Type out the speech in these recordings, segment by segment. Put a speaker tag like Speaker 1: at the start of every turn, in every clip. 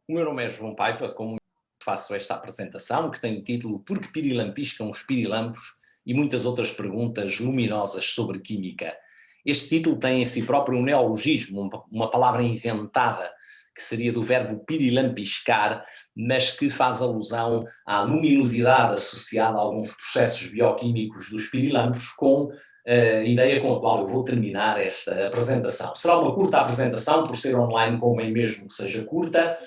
Speaker 1: O meu nome é João Paiva, como faço esta apresentação, que tem o título Por que pirilampiscam os pirilampos e muitas outras perguntas luminosas sobre química. Este título tem em si próprio um neologismo, uma palavra inventada, que seria do verbo pirilampiscar, mas que faz alusão à luminosidade associada a alguns processos bioquímicos dos pirilampos, com a ideia com a qual eu vou terminar esta apresentação. Será uma curta apresentação, por ser online convém mesmo que seja curta,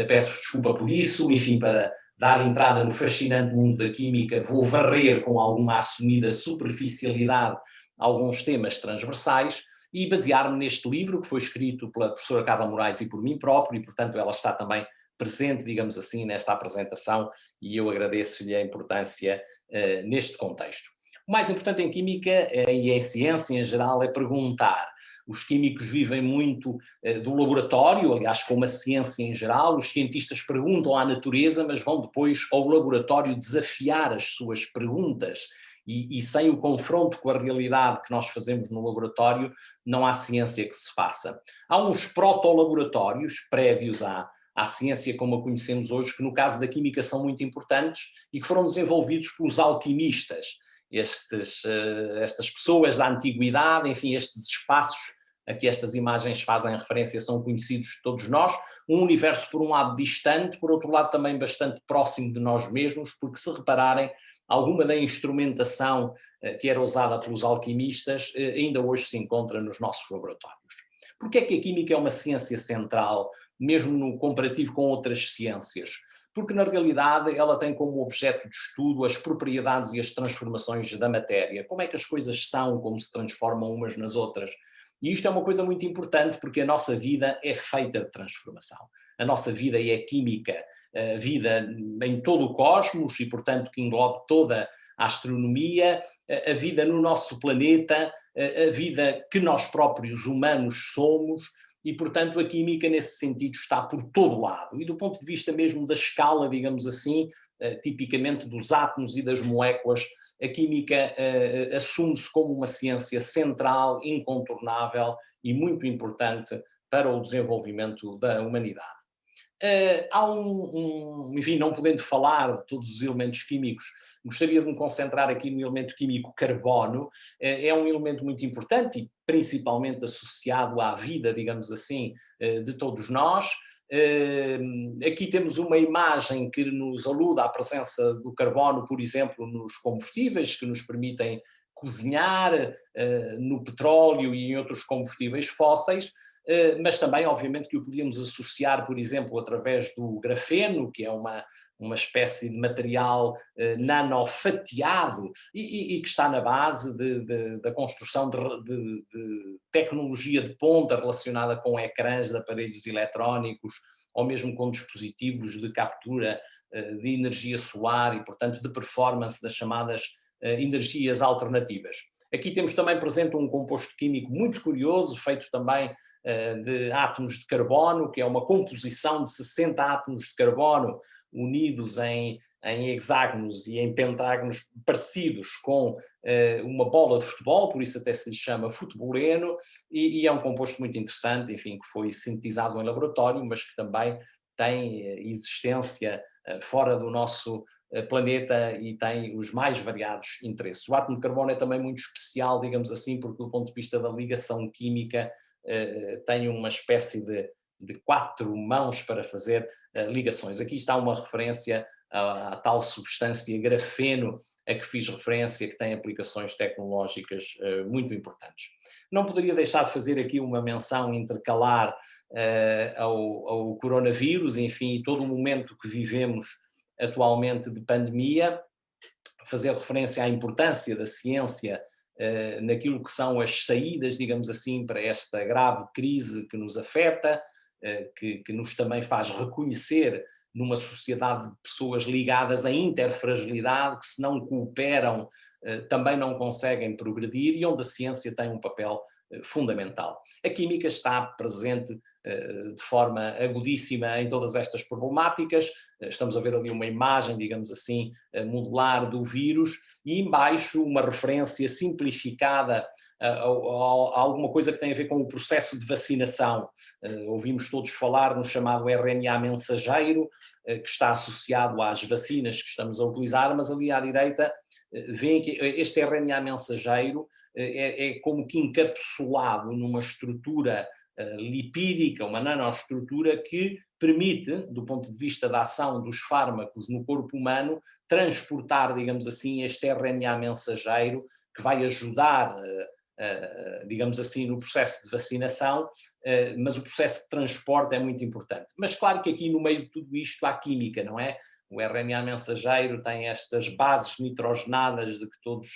Speaker 1: peço desculpa por isso, enfim, para dar entrada no fascinante mundo da química, vou varrer com alguma assumida superficialidade alguns temas transversais e basear-me neste livro que foi escrito pela professora Carla Moraes e por mim próprio, e portanto ela está também presente, digamos assim, nesta apresentação, e eu agradeço-lhe a importância neste contexto. O mais importante em química e em ciência em geral é perguntar. Os químicos vivem muito do laboratório, aliás, como a ciência em geral. Os cientistas perguntam à natureza, mas vão depois ao laboratório desafiar as suas perguntas. E sem o confronto com a realidade que nós fazemos no laboratório, não há ciência que se faça. Há uns proto-laboratórios prévios à ciência como a conhecemos hoje, que no caso da química são muito importantes e que foram desenvolvidos pelos alquimistas. Estas pessoas da antiguidade, enfim, estes espaços a que estas imagens fazem referência são conhecidos de todos nós, um universo por um lado distante, por outro lado também bastante próximo de nós mesmos, porque se repararem, alguma da instrumentação que era usada pelos alquimistas ainda hoje se encontra nos nossos laboratórios. Porque é que a química é uma ciência central, mesmo no comparativo com outras ciências? Porque na realidade ela tem como objeto de estudo as propriedades e as transformações da matéria, como é que as coisas são, como se transformam umas nas outras. E isto é uma coisa muito importante porque a nossa vida é feita de transformação. A nossa vida é química, a vida em todo o cosmos e, portanto, que englobe toda a astronomia, a vida no nosso planeta, a vida que nós próprios humanos somos. E, portanto, a química, nesse sentido, está por todo lado. E do ponto de vista mesmo da escala, digamos assim, tipicamente dos átomos e das moléculas, a química assume-se como uma ciência central, incontornável e muito importante para o desenvolvimento da humanidade. Enfim, não podendo falar de todos os elementos químicos, gostaria de me concentrar aqui no elemento químico carbono. É um elemento muito importante e principalmente associado à vida, digamos assim, de todos nós. Aqui temos uma imagem que nos aluda à presença do carbono, por exemplo, nos combustíveis, que nos permitem cozinhar, no petróleo e em outros combustíveis fósseis. Mas também, obviamente, que o podíamos associar, por exemplo, através do grafeno, que é uma espécie de material nanofatiado e que está na base da construção de tecnologia de ponta relacionada com ecrãs de aparelhos eletrónicos ou mesmo com dispositivos de captura de energia solar e, portanto, de performance das chamadas energias alternativas. Aqui temos também presente um composto químico muito curioso, feito também de átomos de carbono, que é uma composição de 60 átomos de carbono unidos em hexágonos e em pentágonos parecidos com uma bola de futebol, por isso até se lhe chama futeboleno, e é um composto muito interessante, enfim, que foi sintetizado em laboratório, mas que também tem existência fora do nosso planeta e tem os mais variados interesses. O átomo de carbono é também muito especial, digamos assim, porque do ponto de vista da ligação química tem uma espécie de 4 mãos para fazer ligações. Aqui está uma referência à tal substância grafeno a que fiz referência, que tem aplicações tecnológicas muito importantes. Não poderia deixar de fazer aqui uma menção intercalar ao coronavírus, enfim, e todo o momento que vivemos atualmente de pandemia, fazer referência à importância da ciência naquilo que são as saídas, digamos assim, para esta grave crise que nos afeta, que nos também faz reconhecer numa sociedade de pessoas ligadas à interfragilidade, que se não cooperam também não conseguem progredir e onde a ciência tem um papel fundamental. A química está presente de forma agudíssima em todas estas problemáticas. Estamos a ver ali uma imagem, digamos assim, modelar do vírus, e embaixo uma referência simplificada a alguma coisa que tem a ver com o processo de vacinação. Ouvimos todos falar no chamado RNA mensageiro, que está associado às vacinas que estamos a utilizar, mas ali à direita veem que este RNA mensageiro é como que encapsulado numa estrutura lipídica, uma nanoestrutura que permite, do ponto de vista da ação dos fármacos no corpo humano, transportar, digamos assim, este RNA mensageiro que vai ajudar, digamos assim, no processo de vacinação, mas o processo de transporte é muito importante. Mas claro que aqui no meio de tudo isto há química, não é? O RNA mensageiro tem estas bases nitrogenadas de que todos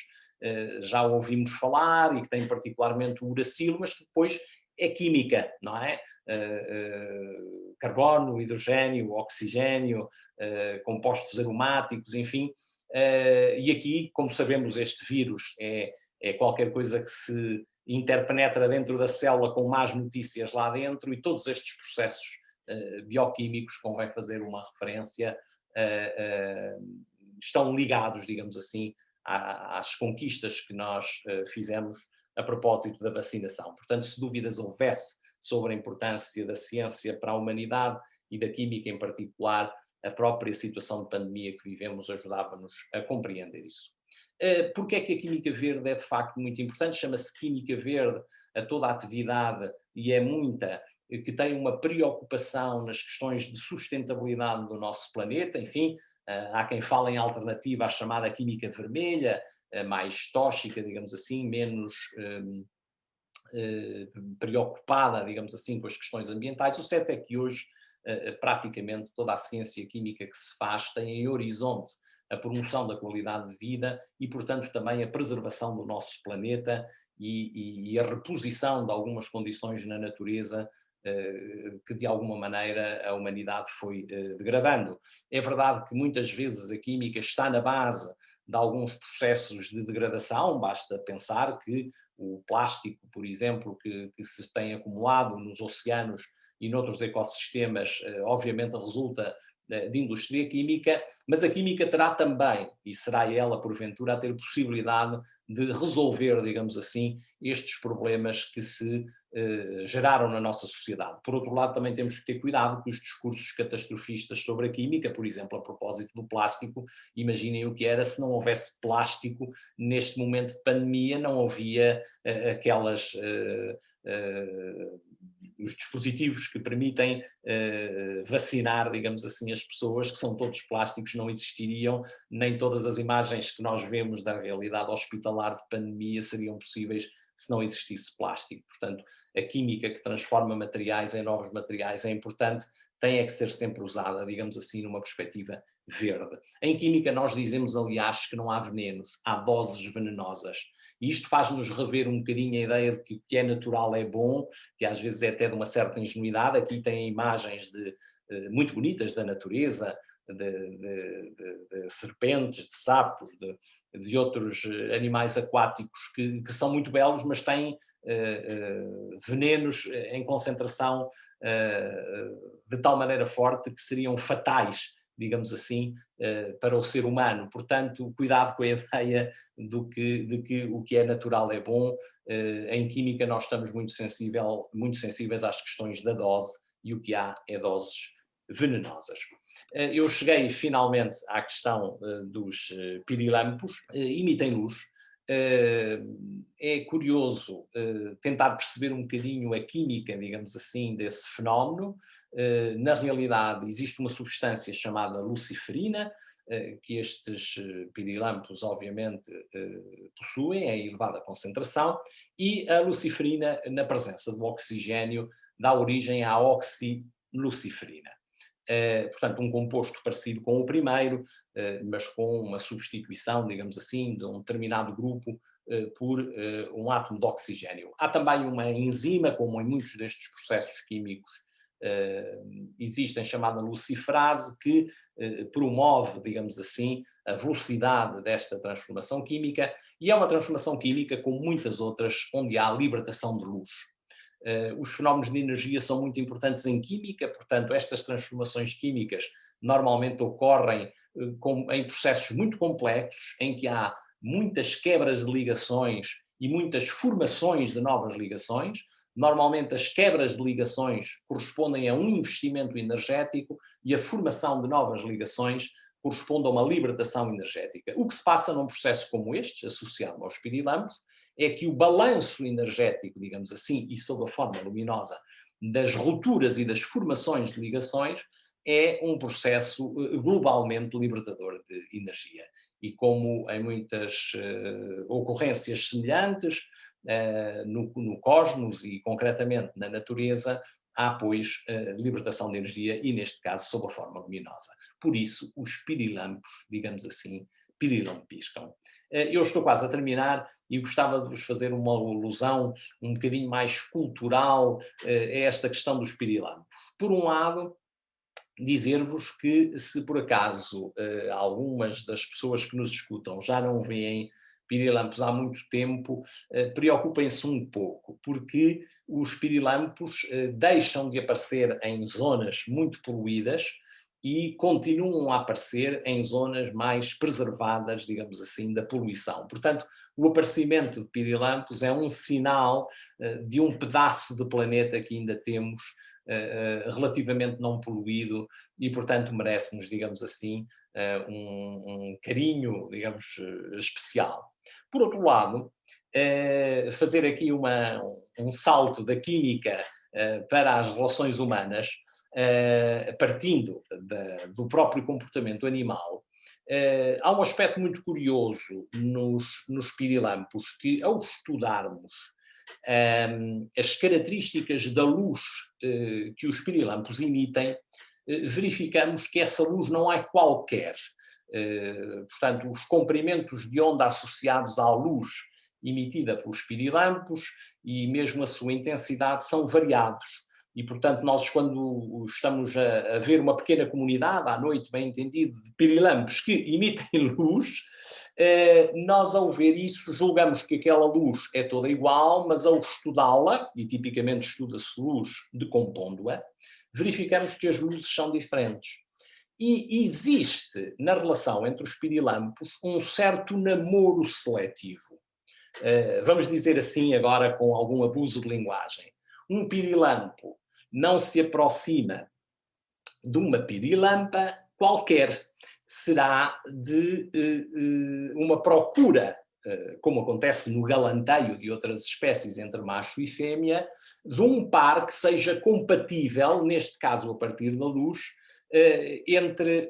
Speaker 1: já ouvimos falar e que tem particularmente o uracilo, mas que depois é química, não é? Carbono, hidrogênio, oxigênio, compostos aromáticos, enfim. E aqui, como sabemos, este vírus é qualquer coisa que se interpenetra dentro da célula com más notícias lá dentro, e todos estes processos bioquímicos, convém fazer uma referência, estão ligados, digamos assim, às conquistas que nós fizemos a propósito da vacinação. Portanto, se dúvidas houvesse sobre a importância da ciência para a humanidade e da química em particular, a própria situação de pandemia que vivemos ajudava-nos a compreender isso. Porque é que a química verde é de facto muito importante? Chama-se química verde a toda a atividade, e é muita, que tem uma preocupação nas questões de sustentabilidade do nosso planeta. Enfim, há quem fale em alternativa à chamada química vermelha, mais tóxica, digamos assim, menos preocupada, digamos assim, com as questões ambientais. O certo é que hoje praticamente toda a ciência química que se faz tem em horizonte a promoção da qualidade de vida e, portanto, também a preservação do nosso planeta e a reposição de algumas condições na natureza que de alguma maneira a humanidade foi degradando. É verdade que muitas vezes a química está na base de alguns processos de degradação, basta pensar que o plástico, por exemplo, que se tem acumulado nos oceanos e noutros ecossistemas, obviamente resulta de indústria química, mas a química terá também, e será ela porventura a ter possibilidade de resolver, digamos assim, estes problemas que se geraram na nossa sociedade. Por outro lado, também temos que ter cuidado com os discursos catastrofistas sobre a química, por exemplo, a propósito do plástico. Imaginem o que era se não houvesse plástico neste momento de pandemia, não havia aquelas os dispositivos que permitem vacinar, digamos assim, as pessoas, que são todos plásticos, não existiriam, nem todas as imagens que nós vemos da realidade hospitalar de pandemia seriam possíveis se não existisse plástico. Portanto, a química que transforma materiais em novos materiais é importante, tem é que ser sempre usada, digamos assim, numa perspectiva verde. Em química nós dizemos, aliás, que não há venenos, há doses venenosas. E isto faz-nos rever um bocadinho a ideia de que o que é natural é bom, que às vezes é até de uma certa ingenuidade. Aqui tem imagens muito bonitas da natureza, de serpentes, de sapos, de outros animais aquáticos que são muito belos, mas têm venenos em concentração de tal maneira forte que seriam fatais, digamos assim, para o ser humano. Portanto, cuidado com a ideia de que o que é natural é bom. Em química nós estamos muito sensíveis às questões da dose, e o que há é doses venenosas. Eu cheguei finalmente à questão dos pirilampos, emitem luz. É curioso tentar perceber um bocadinho a química, digamos assim, desse fenómeno. Na realidade existe uma substância chamada luciferina, que estes pirilampos obviamente possuem em elevada concentração, e a luciferina, na presença do oxigênio, dá origem à oxiluciferina. Portanto, um composto parecido com o primeiro, mas com uma substituição, digamos assim, de um determinado grupo por um átomo de oxigênio. Há também uma enzima, como em muitos destes processos químicos existem, chamada luciferase, que promove, digamos assim, a velocidade desta transformação química, e é uma transformação química como muitas outras, onde há libertação de luz. Os fenómenos de energia são muito importantes em química, portanto, estas transformações químicas normalmente ocorrem em processos muito complexos, em que há muitas quebras de ligações e muitas formações de novas ligações. Normalmente as quebras de ligações correspondem a um investimento energético e a formação de novas ligações corresponde a uma libertação energética. O que se passa num processo como este, associado aos pirilampos, é que o balanço energético, digamos assim, e sob a forma luminosa, das rupturas e das formações de ligações, é um processo globalmente libertador de energia. E como em muitas ocorrências semelhantes, no cosmos e concretamente na natureza, há, pois, libertação de energia e, neste caso, sob a forma luminosa. Por isso, os pirilampos, digamos assim, pirilampiscam. Eu estou quase a terminar e gostava de vos fazer uma alusão um bocadinho mais cultural a esta questão dos pirilampos. Por um lado, dizer-vos que se por acaso algumas das pessoas que nos escutam já não veem pirilampos há muito tempo, preocupem-se um pouco, porque os pirilampos deixam de aparecer em zonas muito poluídas e continuam a aparecer em zonas mais preservadas, digamos assim, da poluição. Portanto, o aparecimento de pirilampos é um sinal de um pedaço de planeta que ainda temos relativamente não poluído e, portanto, merece-nos, digamos assim, um carinho, digamos, especial. Por outro lado, fazer aqui um salto da química para as relações humanas, partindo do próprio comportamento animal, há um aspecto muito curioso nos pirilampos que, ao estudarmos as características da luz que os pirilampos emitem, verificamos que essa luz não é qualquer. Portanto, os comprimentos de onda associados à luz emitida pelos pirilampos e mesmo a sua intensidade são variados. E, portanto, nós quando estamos a ver uma pequena comunidade, à noite, bem entendido, de pirilampos que emitem luz, nós ao ver isso julgamos que aquela luz é toda igual, mas ao estudá-la, e tipicamente estuda-se luz decompondo-a, verificamos que as luzes são diferentes. E existe na relação entre os pirilampos um certo namoro seletivo. Vamos dizer assim agora com algum abuso de linguagem. Um pirilampo não se aproxima de uma pirilampa qualquer. Será de uma procura, como acontece no galanteio de outras espécies entre macho e fêmea, de um par que seja compatível, neste caso a partir da luz, entre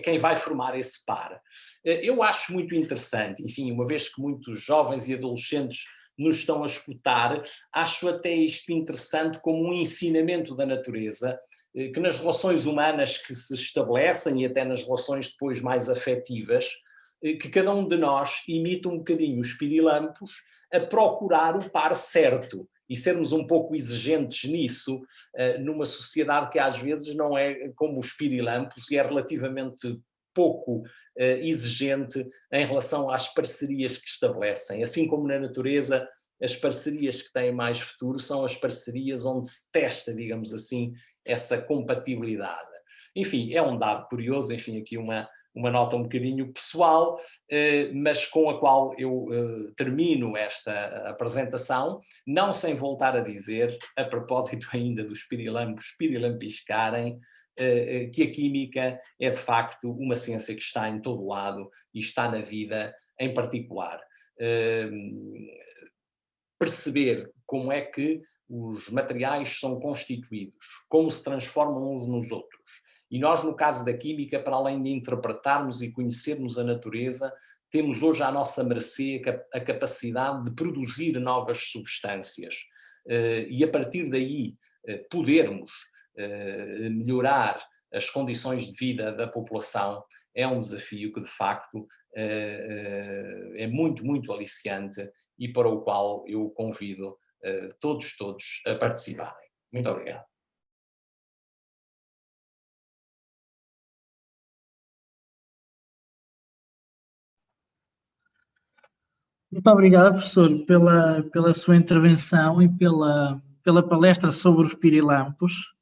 Speaker 1: quem vai formar esse par. Eu acho muito interessante, enfim, uma vez que muitos jovens e adolescentes nos estão a escutar, acho até isto interessante como um ensinamento da natureza, que nas relações humanas que se estabelecem e até nas relações depois mais afetivas, que cada um de nós imita um bocadinho os pirilampos a procurar o par certo e sermos um pouco exigentes nisso, numa sociedade que às vezes não é como os pirilampos e é relativamente pouco exigente em relação às parcerias que estabelecem. Assim como na natureza, as parcerias que têm mais futuro são as parcerias onde se testa, digamos assim, essa compatibilidade. Enfim, é um dado curioso, enfim, aqui uma nota um bocadinho pessoal, mas com a qual eu termino esta apresentação, não sem voltar a dizer, a propósito ainda dos pirilampos pirilampiscarem, que a química é de facto uma ciência que está em todo lado e está na vida em particular. Perceber como é que os materiais são constituídos, como se transformam uns nos outros. E nós, no caso da química, para além de interpretarmos e conhecermos a natureza, temos hoje à nossa mercê a capacidade de produzir novas substâncias. E a partir daí podermos melhorar as condições de vida da população é um desafio que, de facto, é muito, muito aliciante e para o qual eu convido todos a participarem. Muito obrigado.
Speaker 2: Muito obrigado, professor, pela sua intervenção e pela palestra sobre os pirilampos.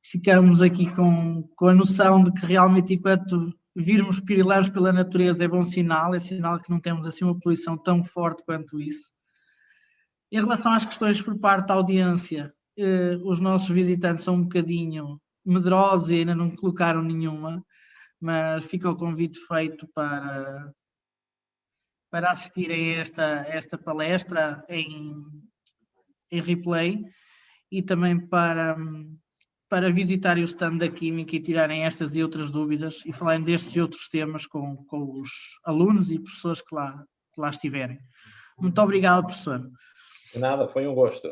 Speaker 2: Ficamos aqui com a noção de que realmente, enquanto virmos pirilampos pela natureza, é bom sinal, é sinal que não temos assim uma poluição tão forte quanto isso. Em relação às questões por parte da audiência, os nossos visitantes são um bocadinho medrosos e ainda não colocaram nenhuma, mas fica o convite feito para assistirem a esta palestra em replay e também para visitarem o stand da Química e tirarem estas e outras dúvidas e falarem destes e outros temas com os alunos e professores que lá estiverem. Muito obrigado, professor.
Speaker 1: De nada, foi um gosto.